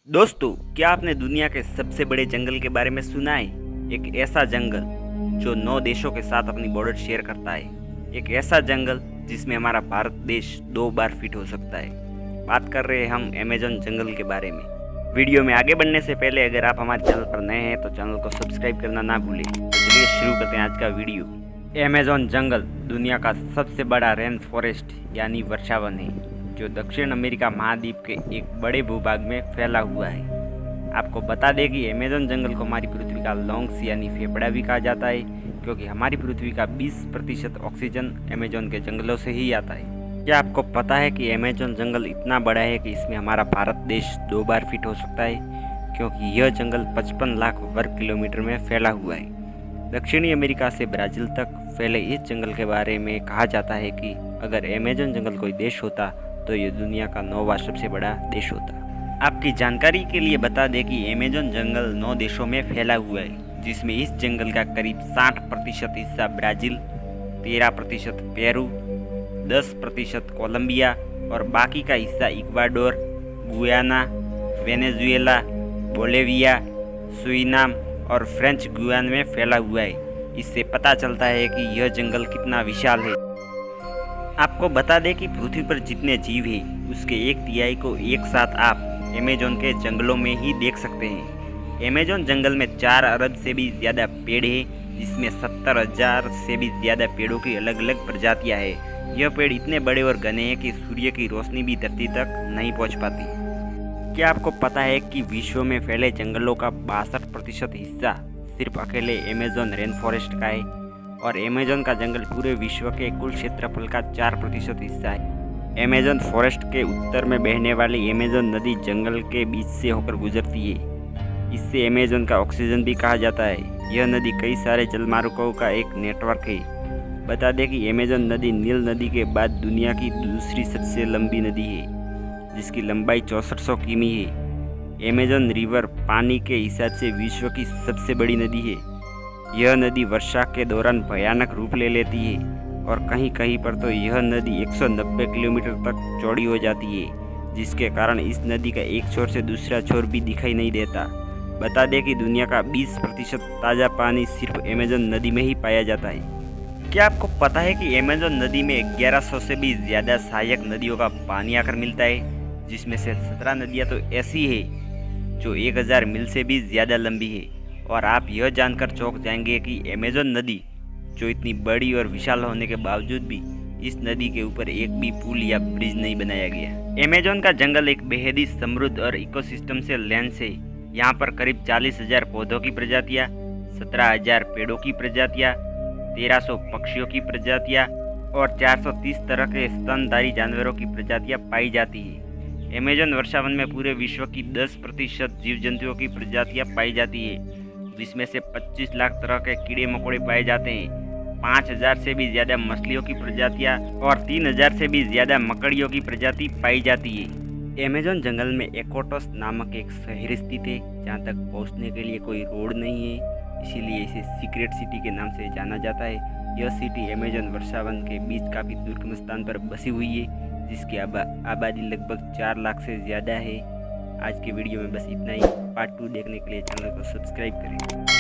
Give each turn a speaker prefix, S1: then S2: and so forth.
S1: दोस्तों, क्या आपने दुनिया के सबसे बड़े जंगल के बारे में सुना है? एक ऐसा जंगल जो 9 देशों के साथ अपनी बॉर्डर शेयर करता है। एक ऐसा जंगल जिसमें हमारा भारत देश 2 बार फिट हो सकता है। बात कर रहे हैं हम अमेज़न जंगल के बारे में। वीडियो में आगे बढ़ने से पहले अगर आप हमारे चैनल पर नए हैं तो चैनल को सब्सक्राइब करना ना भूलें। तो चलिए शुरू करते हैं आज का वीडियो। अमेज़न जंगल दुनिया का सबसे बड़ा रेन फॉरेस्ट यानी वर्षावन है, जो दक्षिण अमेरिका महाद्वीप के एक बड़े भूभाग में फैला हुआ है। आपको बता दें कि अमेज़न जंगल को हमारी पृथ्वी का लंग्स यानी फेफड़ा भी कहा जाता है, क्योंकि हमारी पृथ्वी का 20% ऑक्सीजन अमेज़न के जंगलों से ही आता है। क्या आपको पता है कि अमेज़न जंगल इतना बड़ा है कि इसमें हमारा भारत देश 2 बार फिट हो सकता है, क्योंकि यह जंगल 55 लाख वर्ग किलोमीटर में फैला हुआ है। दक्षिणी अमेरिका से ब्राज़ील तक फैले इस जंगल के बारे में कहा जाता है कि अगर अमेज़न जंगल कोई देश होता तो ये दुनिया का 9वां सबसे बड़ा देश होता। आपकी जानकारी के लिए बता दें कि अमेज़न जंगल 9 देशों में फैला हुआ है, जिसमें इस जंगल का करीब 60% हिस्सा ब्राज़ील, 13% पेरू, 10% कोलंबिया और बाकी का हिस्सा Ecuador, Guyana, Venezuela, Bolivia, Suriname और फ्रेंच गुयाना में फैला हुआ है। इससे पता चलता है कि यह जंगल कितना विशाल है। आपको बता दें कि पृथ्वी पर जितने जीव हैं उसके 1/3 को एक साथ आप अमेज़न के जंगलों में ही देख सकते हैं। अमेज़न जंगल में 4 अरब से भी ज़्यादा पेड़ हैं, जिसमें 70,000 से भी ज़्यादा पेड़ों की अलग अलग प्रजातियां हैं। यह पेड़ इतने बड़े और घने हैं कि सूर्य की रोशनी भी धरती तक नहीं पहुंच पाती। क्या आपको पता है कि विश्व में फैले जंगलों का 62% हिस्सा सिर्फ अकेले अमेज़न रेन फॉरेस्ट का है, और अमेज़न का जंगल पूरे विश्व के कुल क्षेत्रफल का 4% हिस्सा है। अमेज़न फॉरेस्ट के उत्तर में बहने वाली अमेज़न नदी जंगल के बीच से होकर गुजरती है। इससे अमेज़न का ऑक्सीजन भी कहा जाता है। यह नदी कई सारे जलमार्गों का एक नेटवर्क है। बता दें कि अमेज़न नदी नील नदी के बाद दुनिया की दूसरी सबसे लंबी नदी है, जिसकी लंबाई 6400 किमी है। अमेज़न रिवर पानी के हिसाब से विश्व की सबसे बड़ी नदी है। यह नदी वर्षा के दौरान भयानक रूप ले लेती है, और कहीं कहीं पर तो यह नदी 190 किलोमीटर तक चौड़ी हो जाती है, जिसके कारण इस नदी का एक छोर से दूसरा छोर भी दिखाई नहीं देता। बता दें कि दुनिया का 20% ताज़ा पानी सिर्फ अमेज़न नदी में ही पाया जाता है। क्या आपको पता है कि अमेज़न नदी में 1100 से भी ज़्यादा सहायक नदियों का पानी आकर मिलता है, जिसमें से 17 नदियाँ तो ऐसी है जो 1000 मील से भी ज़्यादा लंबी है। और आप यह जानकर चौंक जाएंगे कि अमेज़न नदी, जो इतनी बड़ी और विशाल होने के बावजूद भी इस नदी के ऊपर एक भी पुल या ब्रिज नहीं बनाया गया। अमेज़न का जंगल एक बेहद ही समृद्ध और इकोसिस्टम से लैंस है। यहाँ पर करीब 40,000 पौधों की प्रजातियाँ, 17,000 पेड़ों की प्रजातियाँ, 1300 पक्षियों की प्रजातियाँ और 430 तरह के स्तनधारी जानवरों की प्रजातियाँ पाई जाती है। अमेज़न वर्षावन में पूरे विश्व की 10% जीव जंतुओं की प्रजातियाँ पाई जाती है, जिसमें से 25 लाख तरह के कीड़े मकोड़े पाए जाते हैं। 5000 से भी ज़्यादा मछलियों की प्रजातियाँ और 3000 से भी ज़्यादा मकड़ियों की प्रजाति पाई जाती है। अमेज़न जंगल में एकोटस नामक एक शहर स्थित है, जहाँ तक पहुँचने के लिए कोई रोड नहीं है, इसीलिए इसे सीक्रेट सिटी के नाम से जाना जाता है। यह सिटी अमेज़न वर्षावन के बीच काफ़ी दुर्गम स्थान पर बसी हुई है, जिसकी आबादी लगभग 4 लाख से ज़्यादा है। आज के वीडियो में बस इतना ही। पार्ट 2 देखने के लिए चैनल को सब्सक्राइब करें।